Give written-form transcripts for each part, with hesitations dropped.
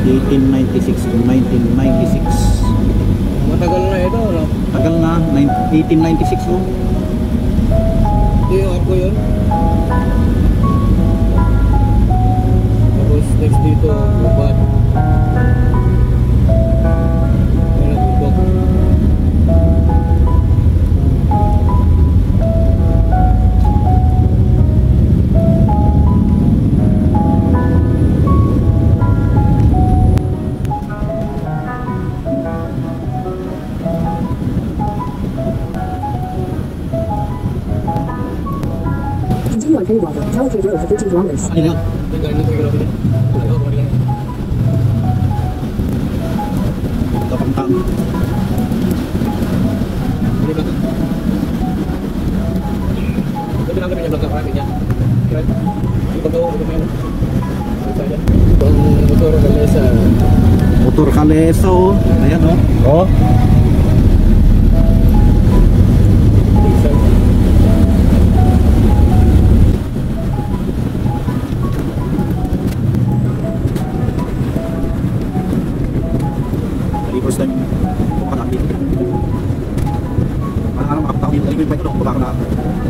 1896 to 1996. Matagal na ito, no? Tagal na, 1896 oh. Ito yung arko yun. Tapos next dito, gubat. Wala gubat. Continue on Paywalker, Delicate Road for 13 kilometers. Ano yun? Ito pangtang. Motor Kalesa. Motor Kalesa oh. Ayan oh. Oh. First time pumunta dito. Para makapagtao dito, dali ko yung bike ko, baka na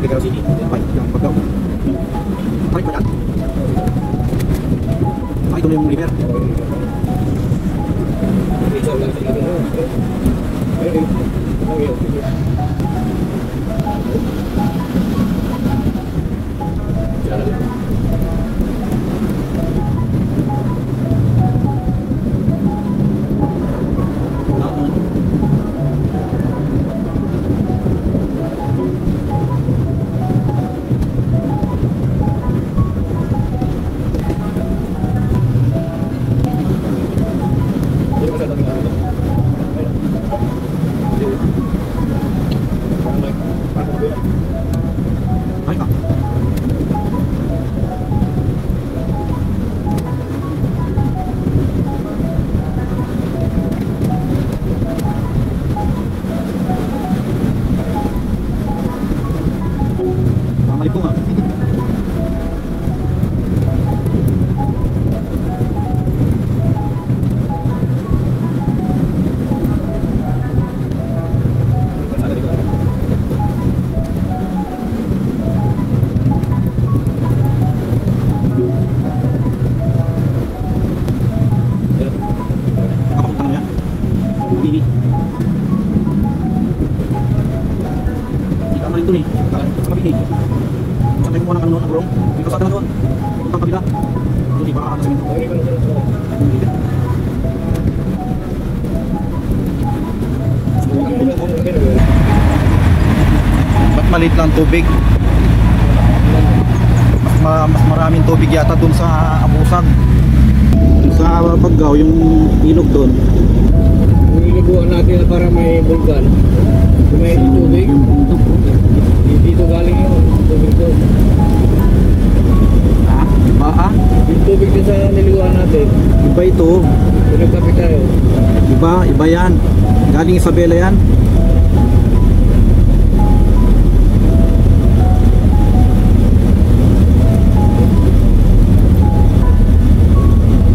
Quezon City, bike yung pagkaw. Try ko yan. Ito na yung river. Ba't maliit lang tubig? Mas maraming tubig yata dun sa Abusag. Sa Paggaw, yung ilog dun. Yung iliguan natin na para may bulkan. May tubig. Dito galing yung tubig doon. Iba yung tubig din sa niliguan natin. Iba ito. Pinagkapit tayo. Iba yan. Galing Isabela yan.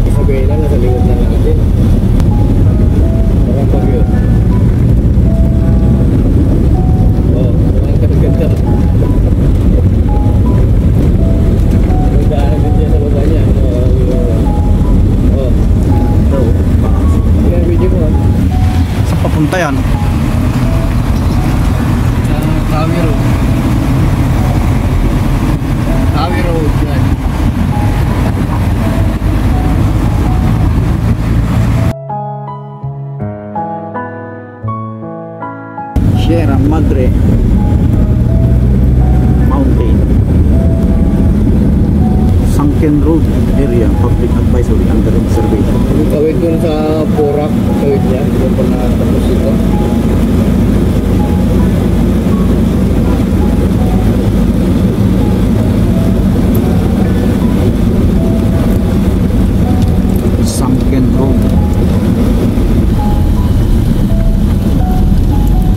Isabela nasa likod na natin. Parang pag yun. Oh, parang ganda. Magdaanan din dyan sa baba niya. Oh. Yan, video mo. Saan papunta yan? Sa Tawi Road. Tawi Road yan. Sierra Madre Mountain Sunken Road Area Public Advisory under observation. Yung kawit dun sa Porak, kawit niya, doon pa natapos ito. Sunken Road.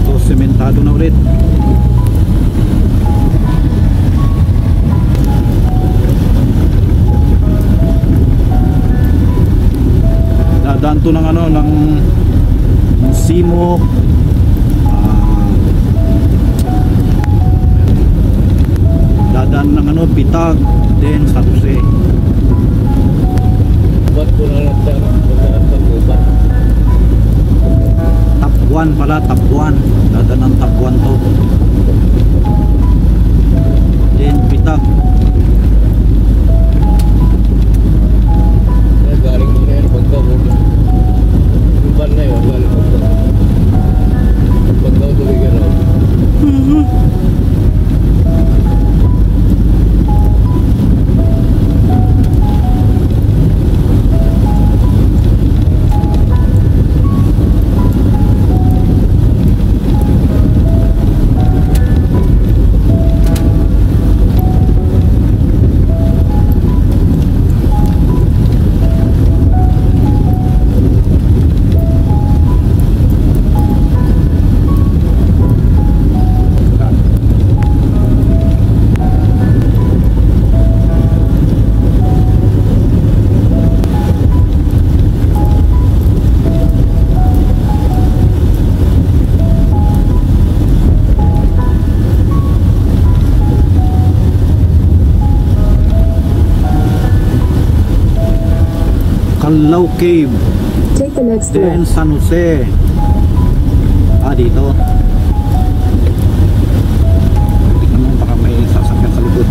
Ito, sementado na ulit. to ng ano, ng Simok, dadaan ng ano, Pitag, then San Jose. Ba't ko na lang siya pagkakas Top 1 pala, top 1. Dadaan ng top 1 to. Then Pitag. galing mo na yan pagkaw. Yung van na yun, galing pagkaw. Pagkaw tuloy gano'n. Canlao Cave, Take the next then left. San Jose. Dito. Tingnan mo, baka may sasakyan sa likod.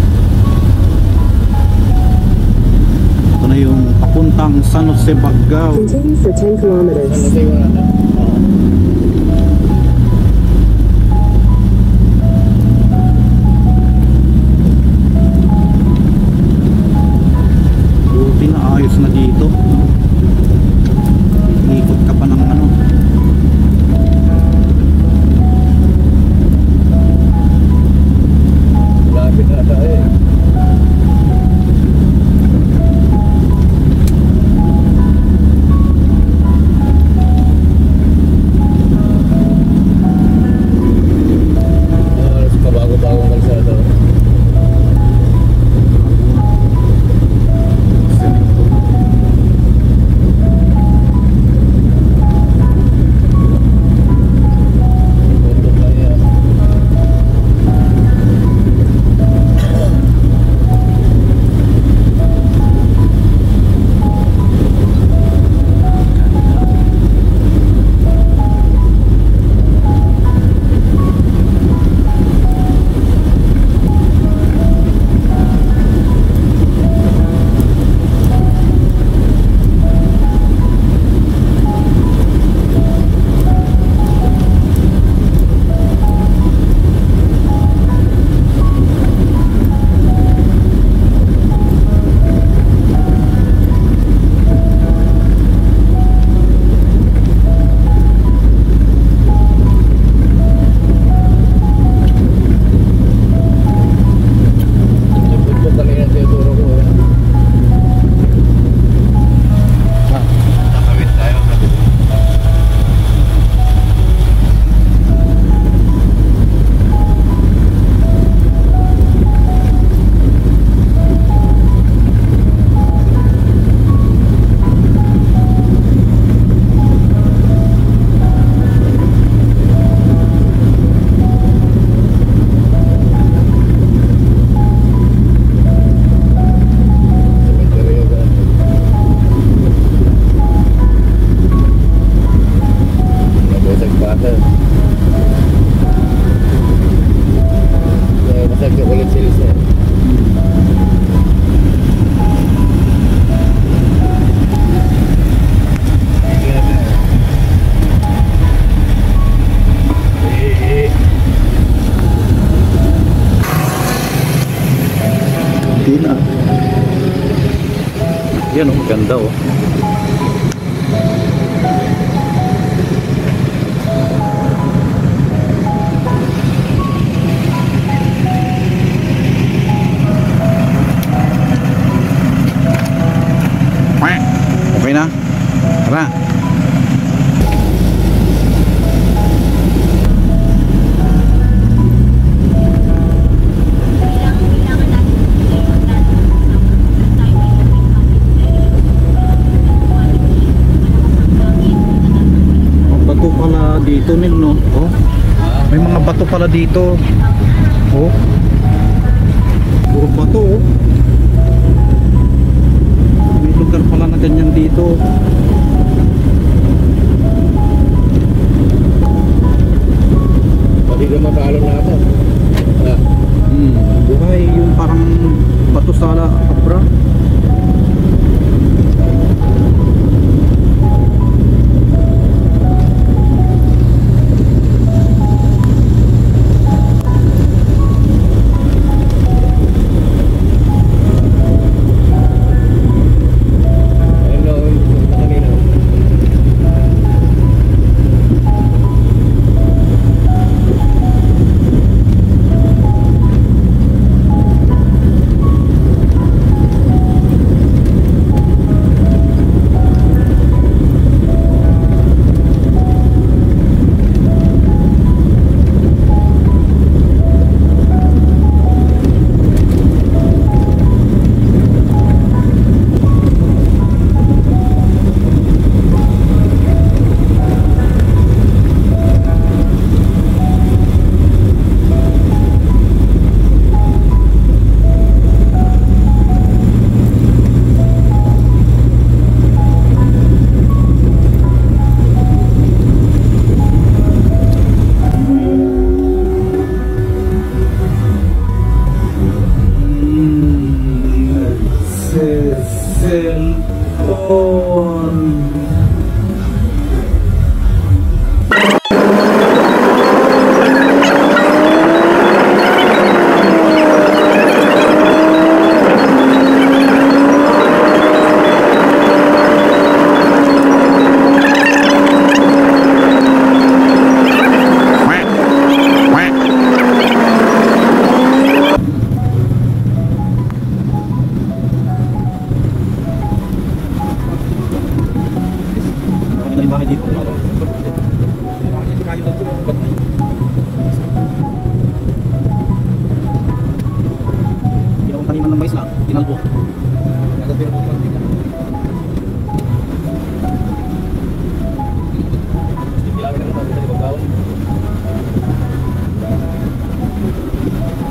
Ito na yung papuntang San Jose, Baggao. Continue for 10 Ano kilometers. tayo natin? Buti na ayos na dito. Ikot ka pa ng ano. Lapit na tayo eh. Alas kabago-bagong kalsada. Punto tayo. Punto kanina tinuturo ko eh. Nakawit tayo. Cemetery ba? Nabasag bata. Nabasag ka ulit sila sa Hindi na. Yan oh, maganda oh. Okay na? Tara. dito nil, no? Oh. May mga bato pala dito. Oh. Puro bato, oh. May lugar pala na ganyan dito. Pwede naman paalon na ito. Buhay yung parang bato sa abra. Ayun na, kanina. Bahay dito. Ginawang taniman ng mais lang, tinalbo.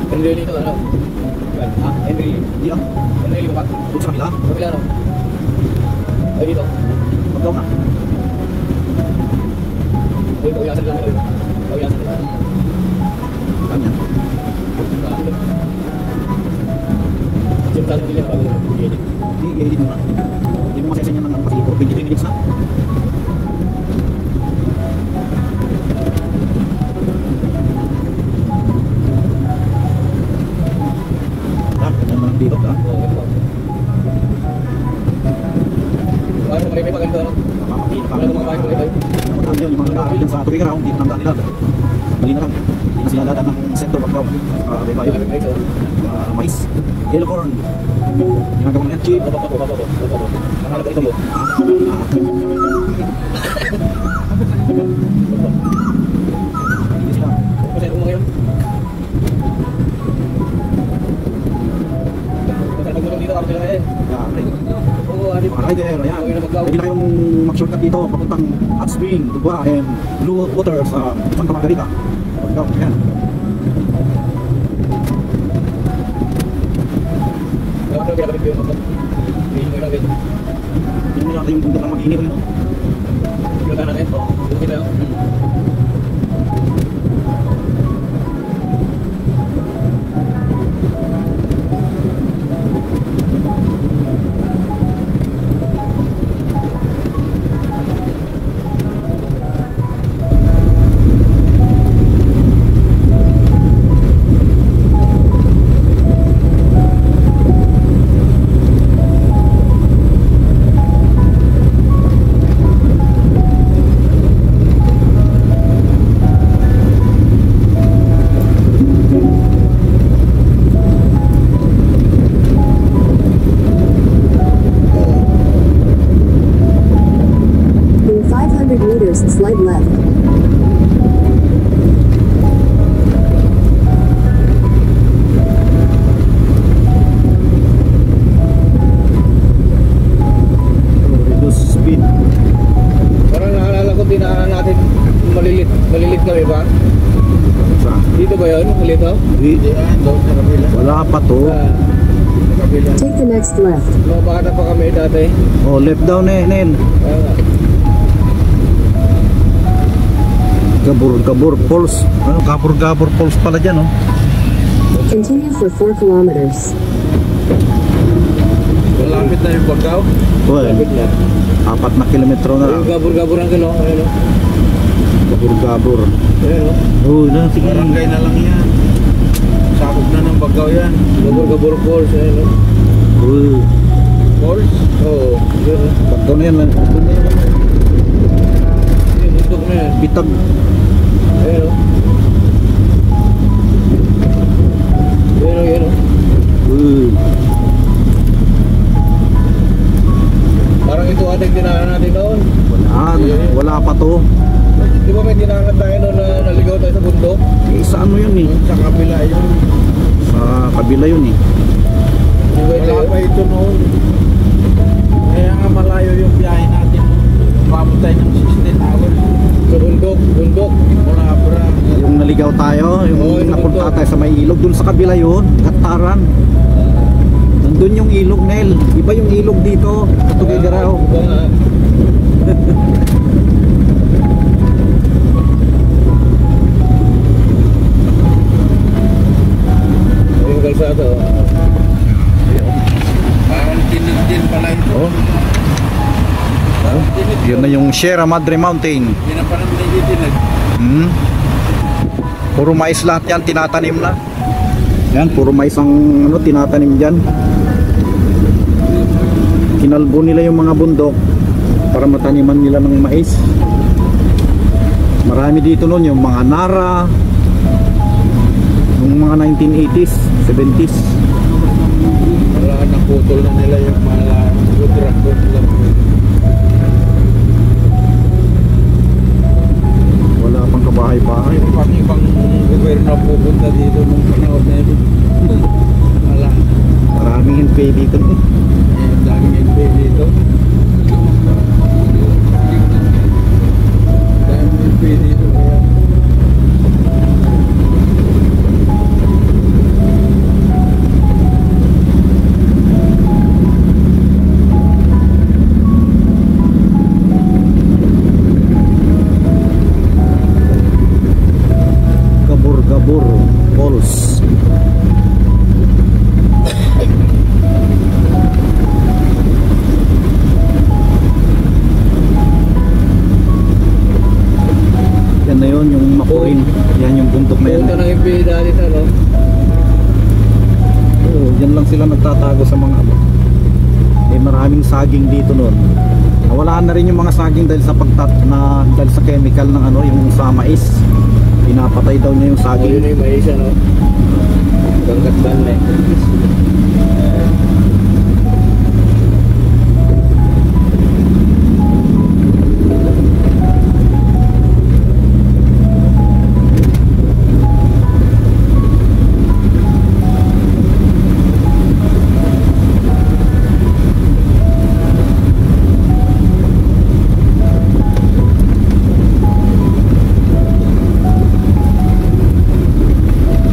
Henry dito, ano? Ah, Henry. di ah. Henry, lupa. Doon sa kabila. Kapila, ano? Ay, dito. Pagdaw na. Ay, pauyasan lang. Pauyasan lang. Ganyan. Simple din bago i-edit. I-edit mo na. Hindi mo masaya niya ng ano kasi 23 minutes na. Ah, ganyan lang dito ah. Paano kung may paganda, ano? Mapapakita ka. Wala namang bahay kung may Yung mga nag-aaral dyan sa tubig around, dito nang daan nila. Bali na lang. Hindi na sila dadaan ng center of ground. Bayo. Mais. Yellow corn. Ginagawa ng chip. Nakalap ito mo. Hindi sila. Kasi kung ngayon. Kasi pagmulong dito, kapag sila eh. Oo, ano Mga rider, ayan. Pwede na kayong mag-shortcut dito papuntang Hot Spring, Dugwa, and Blue Water sa Santa Margarita. Pagdaw, ayan. Dapat na pinabalik ko yung mga. Hindi mo lang ganyan. Hindi mo natin yung bundok ng mag-inip. Pinunta natin. Bukit na yun. Slight left. Reduce speed. Parang naalala ko, dinaanan natin malilit kami ba? Sa, Dito ba yun? Malito? hindi, Doon sa kabila. wala pa to. Sa kabila. Take the next left. Mga bata pa kami dati. Oh, left down Nel. Kaya nga. Gabur Falls. Ano, Gabur Falls pala dyan, oh. Continue for 4 kilometers. Malapit na yung Bagaw. Well, Malapit na. 4 na kilometro na lang. Yung gabur-gabur ang kilo. Ayun o. Gabur. Ayun o. Oh, na, sige. Barangay na lang yan. Sakop na ng Bagaw yan. Gabur-gabur Falls. Ayun o. Oh, Falls? Oo. Ayun o. bato na yan. Yung bundok na yan. Bitag. Ayun o. Ayun o. Oh, Parang ito ating dinaanan natin noon. wala pa to. Di ba may dinaanan tayo noon na naligaw tayo sa bundok? Eh, sa ano yun eh? Sa kabila yun. Sa kabila yun eh. Wala pa ito noon. Kaya nga malayo yung biyahe natin. Umabot tayo ng 16 hours. Sa bundok. Wala para. Yung naligaw tayo, yung Oo, yung napunta bundok. tayo sa may ilog, dun sa kabila yun, Gataran. Nandun yung ilog, Nel. Iba yung ilog dito. Tugigaraw. Iba nga. Yung kalsado. Parang tinig din pala ito. Oh, Parang tinig. yun na yung Sierra Madre Mountain. Hindi na parang tinig. Hmm. Puro mais lahat yan, tinatanim na. Yan, puro mais ang ano, tinatanim dyan. Kinalbo nila yung mga bundok para mataniman nila ng mais. Marami dito noon yung mga Nara, yung mga 1980s, 70s. Wala, naputol na nila yung mga kudra-kudra lang. Wala pang kabahay-bahay. Pang ibang gobyerno pupunta dito nung panahon na ito. Wala. Maraming NPA dito. Ang daming NP dito. Daming NP dito kaya. Gabur Falls. Yan na yun, yung Makurin. Yan yung bundok na yan. Punta ng NP dati ito, no? Oo, yan lang sila nagtatago sa mga ano. Eh, maraming saging dito noon. Nawala na rin yung mga saging dahil sa dahil sa chemical ng ano, yung sa mais. Pinapatay daw niya yung Oh, saging. yun yung maisa, no? Gangkatban na eh.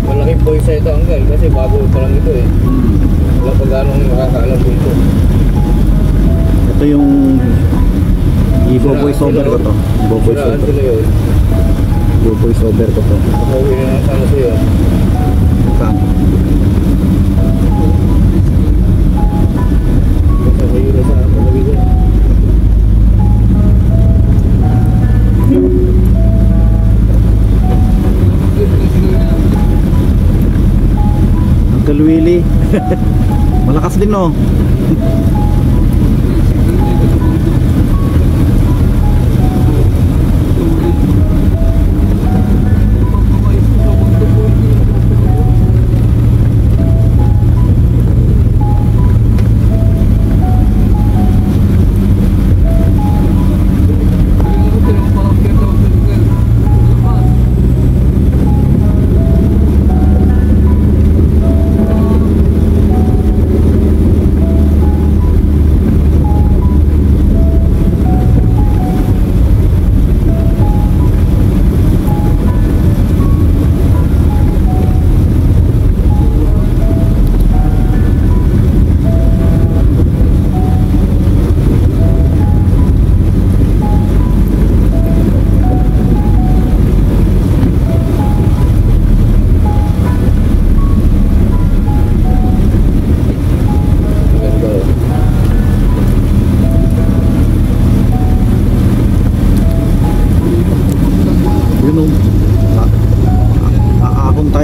Malaking boysa ito, Uncle, kasi bago pa lang ito eh. Wala pa ganong nakakaalam dito. Ito yung Ibo voice over ko to. Ibo voice Siraan over. sila yun. Ibo voice over ko to. Makauwi na lang sana sa'yo. Saan? Basta kayo na sa palawigan. Uncle Willie. Malakas din no.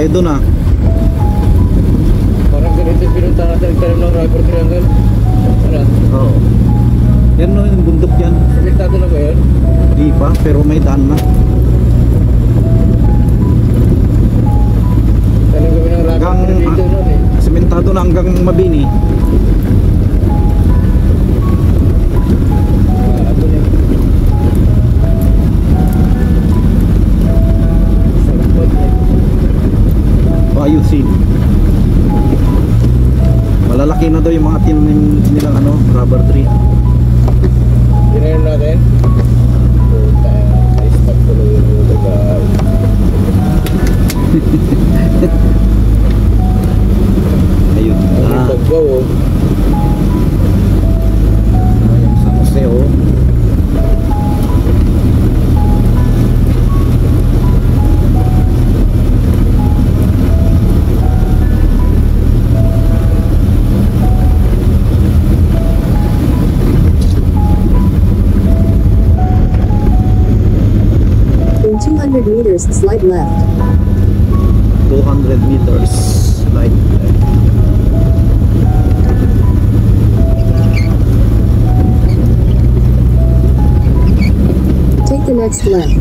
tayo dun ah. Parang ganito yung pinunta natin nagtanim ng rubber triangle. Ano? Oo. Yan no, yung bundok yan. Sementado na ba yun? Di pa, pero may daan na. Tanim kami ng rubber Hanggang dito nun eh. sementado na hanggang Mabini. Ito na. Sarap ba eh. Ayusin. Malalaki na daw yung mga tinanim nilang ano, rubber tree. Tinayin natin. Puta, na-stop tuloy yung ulo guys. Ayun. Ang pagbaw oh. Ayun sa museo. In 200 meters, slide left. 200 meters. Like Take the next left.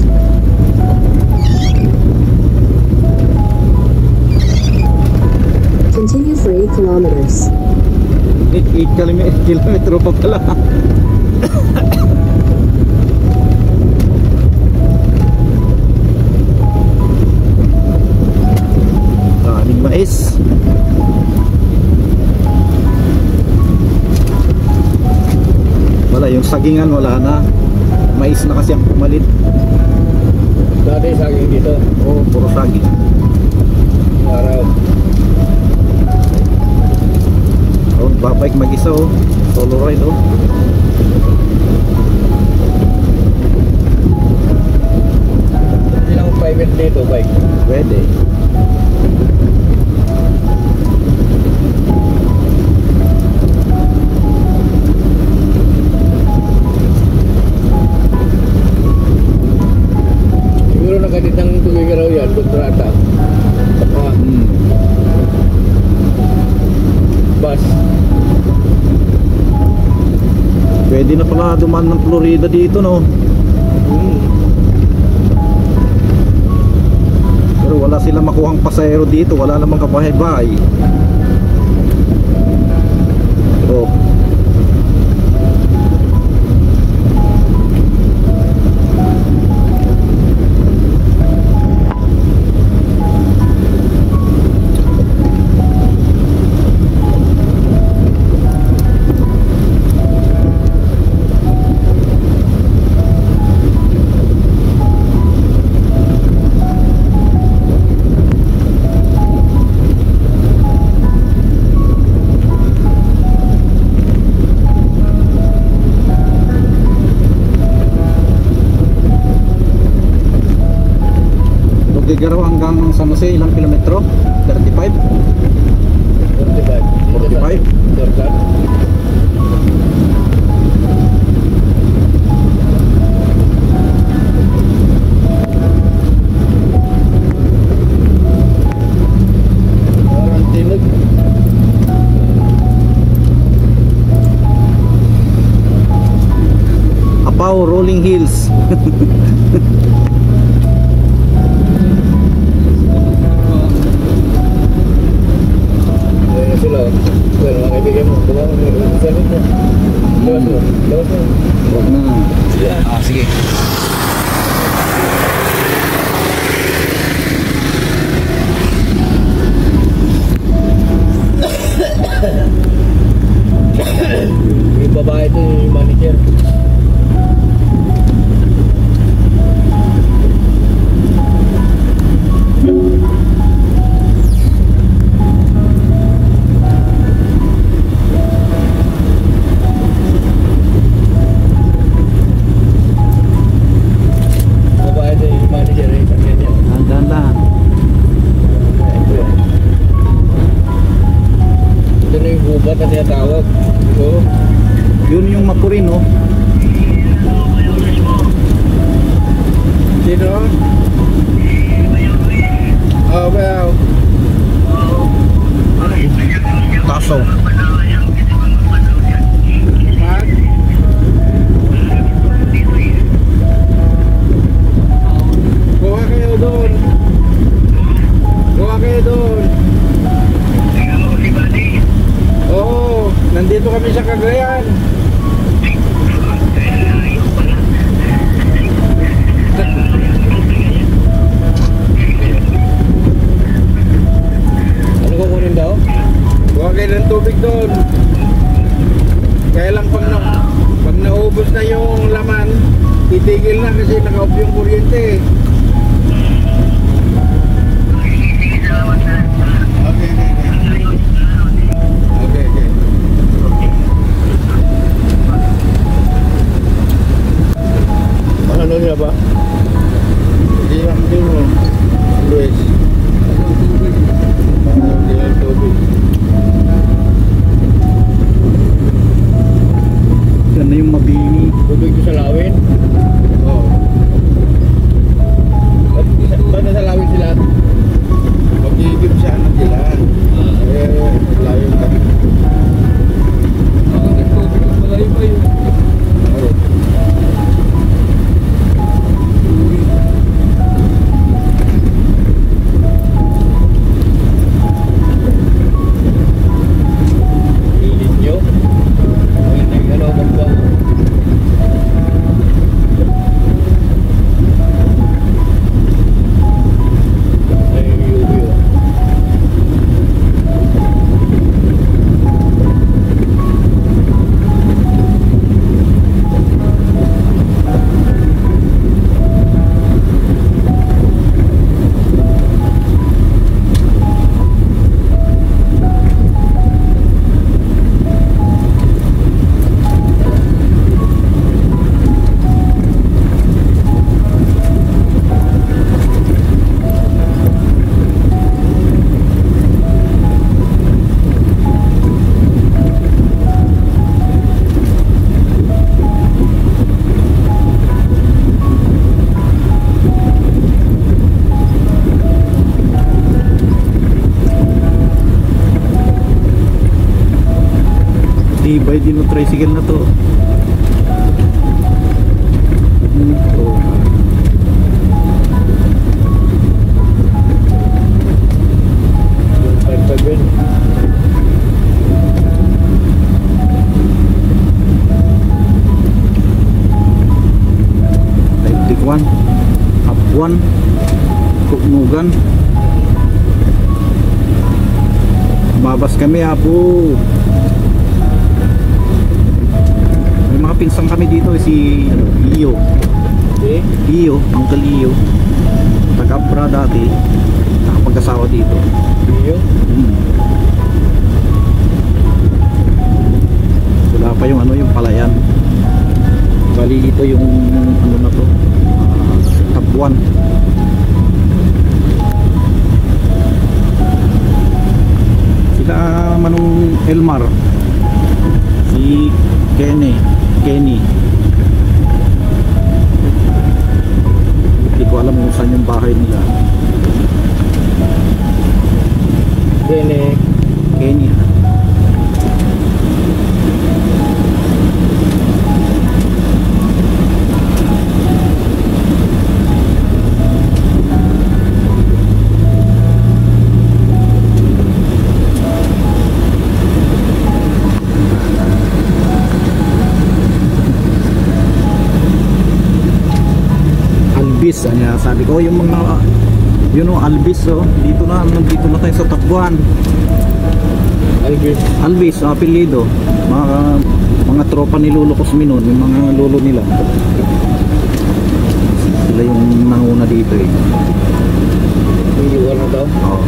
Continue for 8 kilometers. 8 kilometro pa pala. Daming mais. Wala, yung sagingan wala na. Mais na kasi ang pumalit. Dati saging dito. Oo, puro saging. Araw. Oh, babike mag-isa oh. Solo ride oh. Ilang 5 minutes dito bike. Pwede. Siguro nakatitang tuloy ka raw yan. Kontrata. Hmm. Bus. Pwede na pala dumaan ng Florida dito no. Pero wala silang makuhang pasahero dito. Wala namang kabahay-bahay. Oh. Garaw hanggang San Jose, ilang kilometro? 35? 45. 45? Shortcut. Parang tinog. Apaw, Rolling Hills. Ayan na sila. Well, mga kaibigan mo. Diba? Salit mo. Labas mo. Labas mo. Huwag na. Sige. Yung babae ito yung manager. na yung laman, titigil na kasi naka-off yung kuryente. Okay, okay, okay. Okay, okay. Ano niya ba? Hindi lang din mo, Luis. Hindi lang tubig. Yan na yung mabini. Tubig ko sa lawin? Oo. Ba't nasa lawin sila? Magigib siya ng sila. Lawin kami. Malayo pa yun. Oo. Init nyo? Ano magbawa? Ay, yuyo. Tibay din yung tricycle na to. Ito. Yung 5-7. Tikwan, Apuan, Kuknugan. Mabas kami, Apo. May mga pinsang kami dito, si Iyo. Okay? Iyo, Uncle Iyo. Taga-Abra dati. Nakapag-asawa dito. Iyo? Wala pa yung ano, yung palayan. Bali ito yung ano na to, Tabuan. Sila Manong Elmar, si Kenny. Hindi ko alam kung saan yung bahay nila. Kenny. Albis, sabi ko yung mga yun o, Albis dito na tayo sa Tabuan. Albis, apelido. Mga tropa ni Lolo Cosminon, yung mga lolo nila. Sila yung nanguna dito eh. Iyo ano daw? Oo.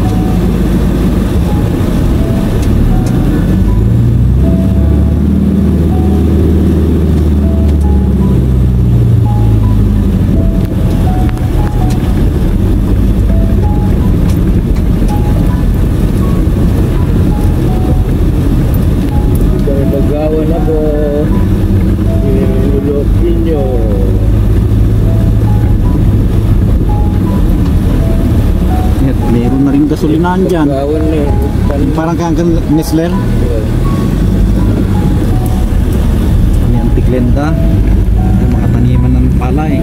Magawan ako. Ilulok ninyo. At meron na rin gasolinahan dyan. Magawan na eh. Parang kang Nesler. May antiklenda. Yung mga taniman ng palay.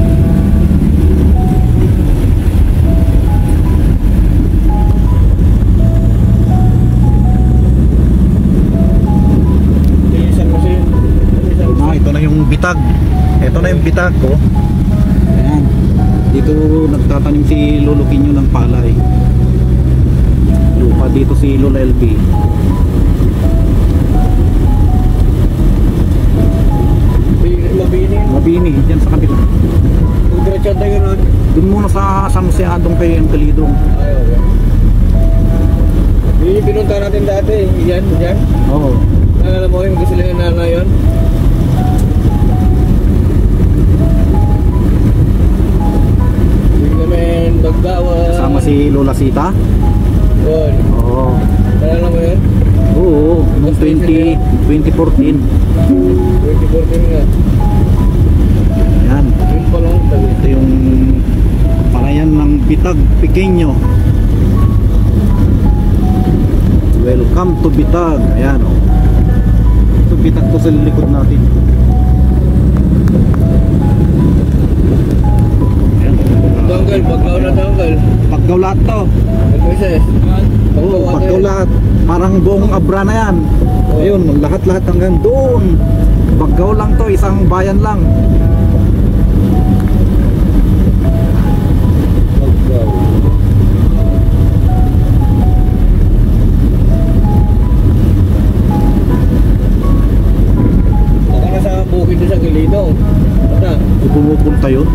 Ito na yung bitag. Ito na yung bitag ko. Ayan. Dito nagtatanim si Lolo Quino ng palay. Lupa dito si Lolo LB. Mabini. Mabini, dyan sa kabila. Kung diretso tayo nun. Doon muna sa San Jose Adong kay Angelidong. Ay, okay. Yun yung pinunta natin dati. Yan. Oo. Alam mo yung gusto nila na yun? Yung namin Baggawa. Kasama si Lola Sita. Yun. Oo. Alam mo yun? Oo, noong 2014. 2014 nga. Ayan. Yun pa lang tabi. Ito yung palayan ng Bitag Pequeño. Welcome to Bitag. Ayan o. Ito Bitag to sa likod natin. Ayan. Tanggal, Baggaw na tanggal. Paggaw lahat to. Nag-process. Oo, paggaw lahat. Parang buong Abra na yan. Ayun, lahat-lahat hanggang doon. Paggaw lang to, isang bayan lang. Baggaw. Baka nasa bukid doon sa Gilidong. Basta, Pumupunta yun.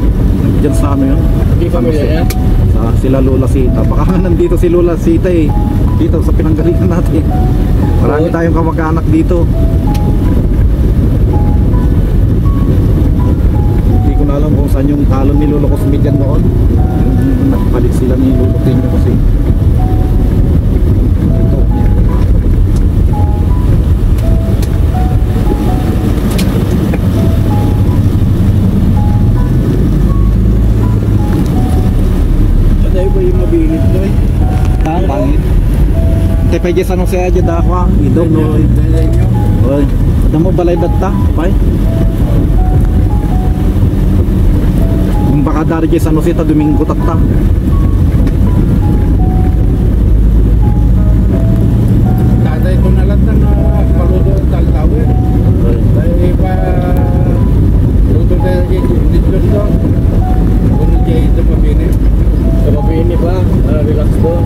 Diyan sa ano yun. hindi pamilya niya. Sa sila Lola Sita. Baka nandito si Lola Sita eh. Dito sa pinanggalingan natin. Marami tayong kamag-anak dito. Hindi ko na alam kung saan yung talon ni Lolo Cosme dyan noon. Nagpalit sila ni Lolo Tenyo kasi. Ito. Tayo ba yung mabilis na eh? Pangit. Te pa San Jose aja dakwa, idog no. Oy, ada mo balay datta, pay. Kung baka dari di San Jose ta Domingo tatta. Tatay ko nalatan na paludo taltawin. Oy, Dahil pa luto tayo dito dito. Kung hindi ito mabini. Sa mabini pa, relax doon.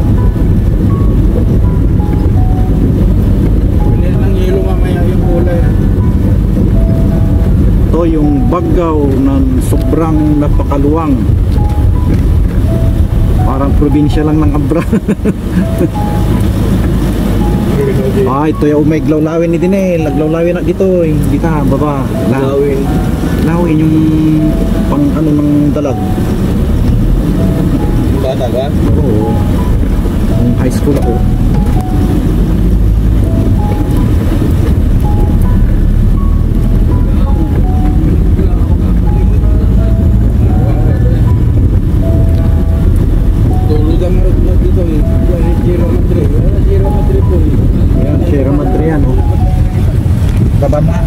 Pili ng hilo mamaya yung kulay. ito yung Baggaw ng sobrang napakaluwang. Parang probinsya lang ng Abra. Ito yung may glawlawin ni Dinel. Naglawlawin na dito eh. Dito baba. Lawin. Lawin yung pang ano ng dalag. Bata ka? Oo. Nung high school ako. Tulugan mo rin dito eh. Sierra Madre. Sierra Madre po eh. Ayan, Sierra Madre yan. Oh. Kabana.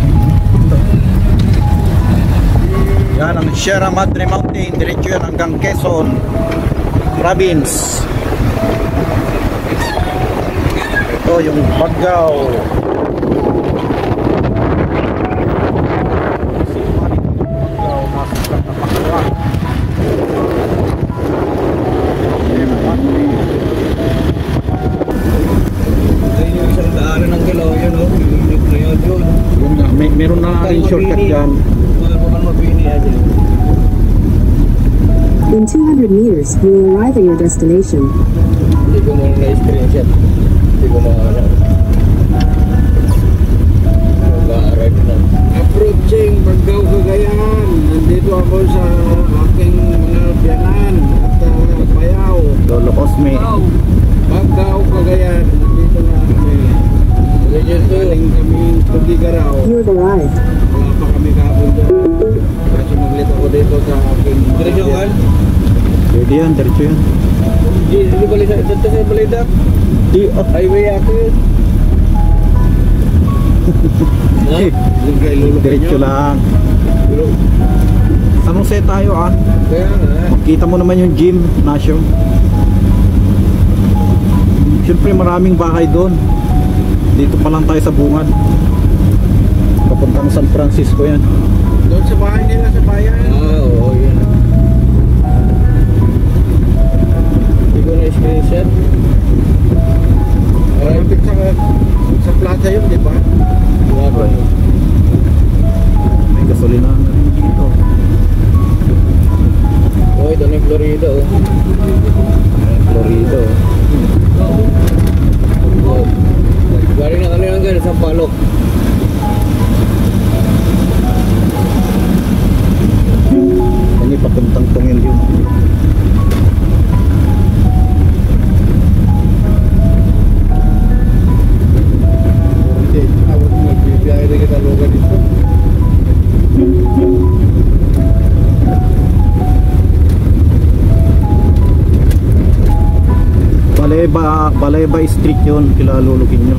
Yan ang Sierra Madre Mountain. Diretso yan hanggang Quezon Province. Ito yung Baggaw. Ayun yung isang daanan ng galaw yun oh. Yung jeep na yun yun. Yun nga, meron na rin shortcut dyan. Bukan mabini aja. In 200 meters, you will arrive at your destination. Hindi ko muna na-screenshot. Hindi ko maano. Mag-arrive na. Approaching Baggaw, Cagayan. Nandito ako sa aking mga biyanan at bayaw. Lolo Cosme. Baggaw, Cagayan. Nandito na kami. Galing kami Tugigaraw. You have arrived. Wala pa kami kahapon doon. Kasi maglit ako dito sa aking diretso kan? Pwede yan, diretso yan. Hindi balik sa dito sa balida. Highway ako yun. Yung kay Lolo Diretso lang. San Jose tayo ah. Kaya nga. Makita mo naman yung gym, Nasyo. Siyempre maraming bahay doon. Dito pa lang tayo sa bungad. Papuntang San Francisco yan. Doon sa bahay nila sa bayan. Oo, yun. Hindi ko na-screenshot. Malapit sa plaza yun, di ba? May gasolina. Baleba Street yun, kilalulukin nyo.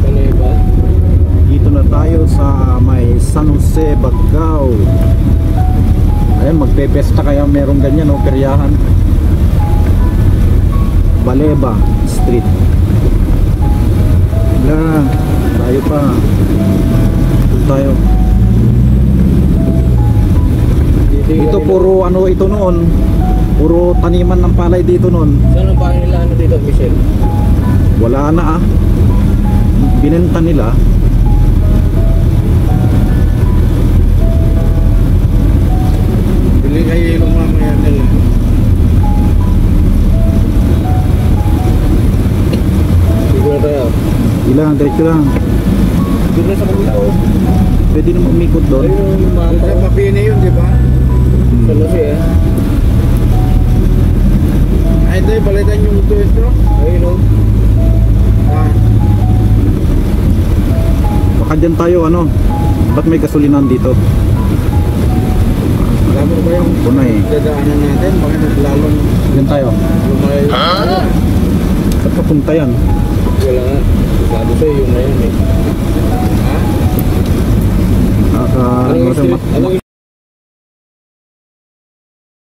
Baleba. Dito na tayo sa may San Jose, Bagao. Ayan, magpepesta kaya meron ganyan, no, peryahan. Baleba Street. Wala, tayo pa. Dito tayo. Ito puro ano ito noon. Puro taniman ng palay dito noon. Saan ang bahay nila ano dito, Michelle? Wala na ah. Binenta nila. Bili kayo yung mamaya nila. Siguro tayo. Ilang, diretso lang. Doon na sa kabila oh. Pwede naman umikot doon. Ayun yung mga Sa Mapini yun, di ba? sa Lucy eh. Ay, ito yung palitan yung tuwestro. Ayun oh. Ah, Baka dyan tayo ano. Ba't may gasolinan dito? alam mo ba yung Ito na eh. dadaanan natin? Bakit lalong Dyan tayo. lumayo? Ba't papunta yan? Wala nga. Sabi sa'yo yun na yun eh. Ha? Ano Anong sa street? Anong